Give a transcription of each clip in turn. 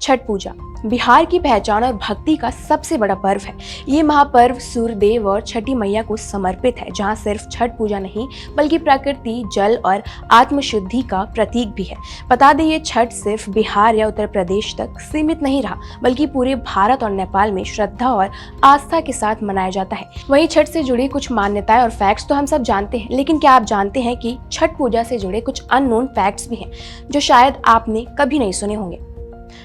छठ पूजा बिहार की पहचान और भक्ति का सबसे बड़ा पर्व है। ये महापर्व सूर्य देव और छठी मैया को समर्पित है, जहाँ सिर्फ छठ पूजा नहीं बल्कि प्रकृति, जल और आत्मशुद्धि का प्रतीक भी है। बता दें, ये छठ सिर्फ बिहार या उत्तर प्रदेश तक सीमित नहीं रहा, बल्कि पूरे भारत और नेपाल में श्रद्धा और आस्था के साथ मनाया जाता है। वहीं छठ से जुड़ी कुछ मान्यताएं और फैक्ट्स तो हम सब जानते हैं, लेकिन क्या आप जानते हैं कि छठ पूजा से जुड़े कुछ अननोन फैक्ट्स भी हैं जो शायद आपने कभी नहीं सुने होंगे।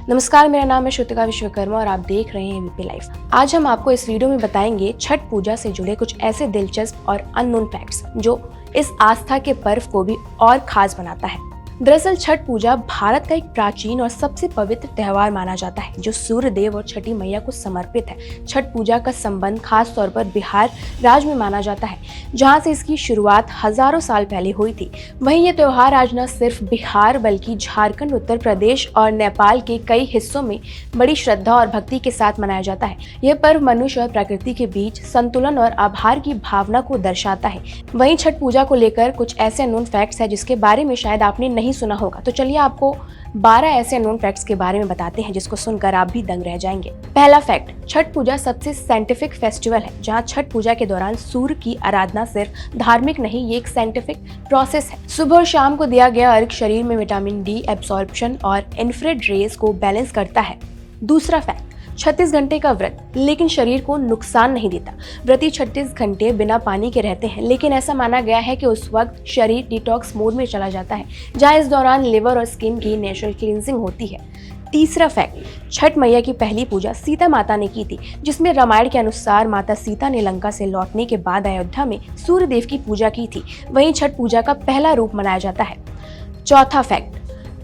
नमस्कार, मेरा नाम है श्रुतिका विश्वकर्मा और आप देख रहे हैं एबीपी लाइव। आज हम आपको इस वीडियो में बताएंगे छठ पूजा से जुड़े कुछ ऐसे दिलचस्प और अननोन फैक्ट्स जो इस आस्था के पर्व को भी और खास बनाता है। दरअसल छठ पूजा भारत का एक प्राचीन और सबसे पवित्र त्योहार माना जाता है, जो सूर्य देव और छठी मैया को समर्पित है। छठ पूजा का संबंध खास तौर पर बिहार राज्य में माना जाता है, जहां से इसकी शुरुआत हजारों साल पहले हुई थी। वहीं ये त्योहार आज न सिर्फ बिहार बल्कि झारखंड, उत्तर प्रदेश और नेपाल के कई हिस्सों में बड़ी श्रद्धा और भक्ति के साथ मनाया जाता है। यह पर्व मनुष्य और प्रकृति के बीच संतुलन और आभार की भावना को दर्शाता है। वहीं छठ पूजा को लेकर कुछ ऐसे अननोन फैक्ट्स हैं जिसके बारे में शायद आपने नहीं सुना होगा। तो चलिए आपको 12 ऐसे अननोन फैक्ट्स के बारे में बताते हैं जिसको सुनकर आप भी दंग रह जाएंगे। पहला फैक्ट, छठ पूजा सबसे साइंटिफिक फेस्टिवल है। जहां छठ पूजा के दौरान सूर्य की आराधना सिर्फ धार्मिक नहीं, ये एक साइंटिफिक प्रोसेस है। सुबह और शाम को दिया गया अर्घ शरीर में विटामिन डी एब्सॉर्प्शन और इंफ्रारेड रेज को बैलेंस करता है। दूसरा फैक्ट, 36 घंटे का व्रत लेकिन शरीर को नुकसान नहीं देता। व्रती 36 घंटे बिना पानी के रहते हैं, लेकिन ऐसा माना गया है कि उस वक्त शरीर डिटॉक्स मोड में चला जाता है, जहां इस दौरान लिवर और स्किन की नेचुरल क्लींजिंग होती है। तीसरा फैक्ट, छठ मैया की पहली पूजा सीता माता ने की थी, जिसमें रामायण के अनुसार माता सीता ने लंका से लौटने के बाद अयोध्या में सूर्य देव की पूजा की थी। वहीं छठ पूजा का पहला रूप मनाया जाता है। चौथा फैक्ट,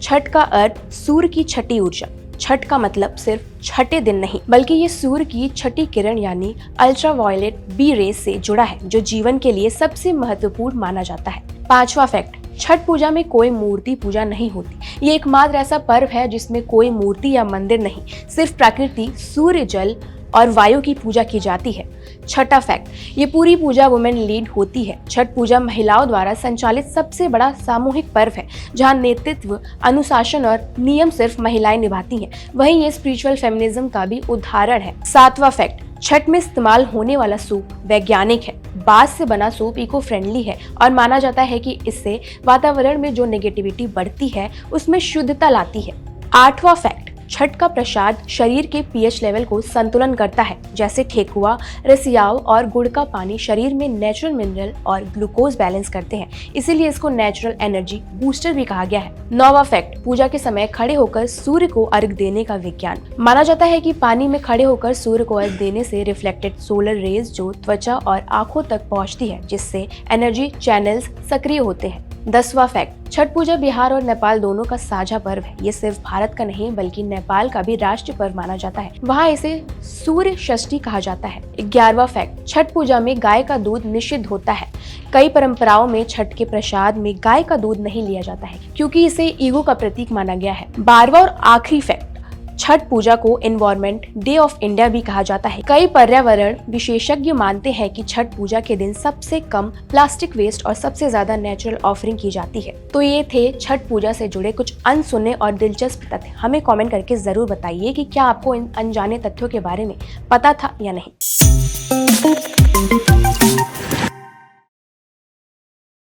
छठ का अर्थ सूर्य की छठी ऊर्जा। छठ का मतलब सिर्फ छठे दिन नहीं, बल्कि ये सूर्य की छठी किरण यानी अल्ट्रावायलेट बी रेज से जुड़ा है, जो जीवन के लिए सबसे महत्वपूर्ण माना जाता है। पांचवा फैक्ट, छठ पूजा में कोई मूर्ति पूजा नहीं होती। ये एकमात्र ऐसा पर्व है जिसमें कोई मूर्ति या मंदिर नहीं, सिर्फ प्रकृति, सूर्य, जल और वायु की पूजा की जाती है। छठा फैक्ट, ये पूरी पूजा वुमेन लीड होती है। छठ पूजा महिलाओं द्वारा संचालित सबसे बड़ा सामूहिक पर्व है, जहां नेतृत्व, अनुशासन और नियम सिर्फ महिलाएं निभाती हैं। वहीं ये स्पिरिचुअल फेमिनिज्म का भी उदाहरण है। सातवां फैक्ट, छठ में इस्तेमाल होने वाला सूप वैज्ञानिक है। बांस से बना सूप इको फ्रेंडली है और माना जाता है कि इससे वातावरण में जो नेगेटिविटी बढ़ती है उसमें शुद्धता लाती है। आठवां फैक्ट, छठ का प्रसाद शरीर के पीएच लेवल को संतुलन करता है। जैसे ठेकुआ, रसियाव और गुड़ का पानी शरीर में नेचुरल मिनरल और ग्लूकोज बैलेंस करते हैं, इसीलिए इसको नेचुरल एनर्जी बूस्टर भी कहा गया है। नौवां फैक्ट, पूजा के समय खड़े होकर सूर्य को अर्घ देने का विज्ञान। माना जाता है कि पानी में खड़े होकर सूर्य को अर्घ देने से रिफ्लेक्टेड सोलर रेज जो त्वचा और आंखों तक पहुंचती है, जिससे एनर्जी चैनल्स सक्रिय होते हैं। 10वां फैक्ट, छठ पूजा बिहार और नेपाल दोनों का साझा पर्व है। ये सिर्फ भारत का नहीं बल्कि नेपाल का भी राष्ट्रीय पर्व माना जाता है। वहाँ इसे सूर्य षष्ठी कहा जाता है। 11वां फैक्ट, छठ पूजा में गाय का दूध निषिद्ध होता है। कई परंपराओं में छठ के प्रसाद में गाय का दूध नहीं लिया जाता है, क्योंकि इसे ईगो का प्रतीक माना गया है। 12वां और आखिरी फैक्ट, छठ पूजा को एनवायरमेंट डे ऑफ इंडिया भी कहा जाता है। कई पर्यावरण विशेषज्ञ मानते हैं कि छठ पूजा के दिन सबसे कम प्लास्टिक वेस्ट और सबसे ज्यादा नेचुरल ऑफरिंग की जाती है। तो ये थे छठ पूजा से जुड़े कुछ अनसुने और दिलचस्प तथ्य। हमें कमेंट करके जरूर बताइए कि क्या आपको इन अनजाने तथ्यों के बारे में पता था या नहीं।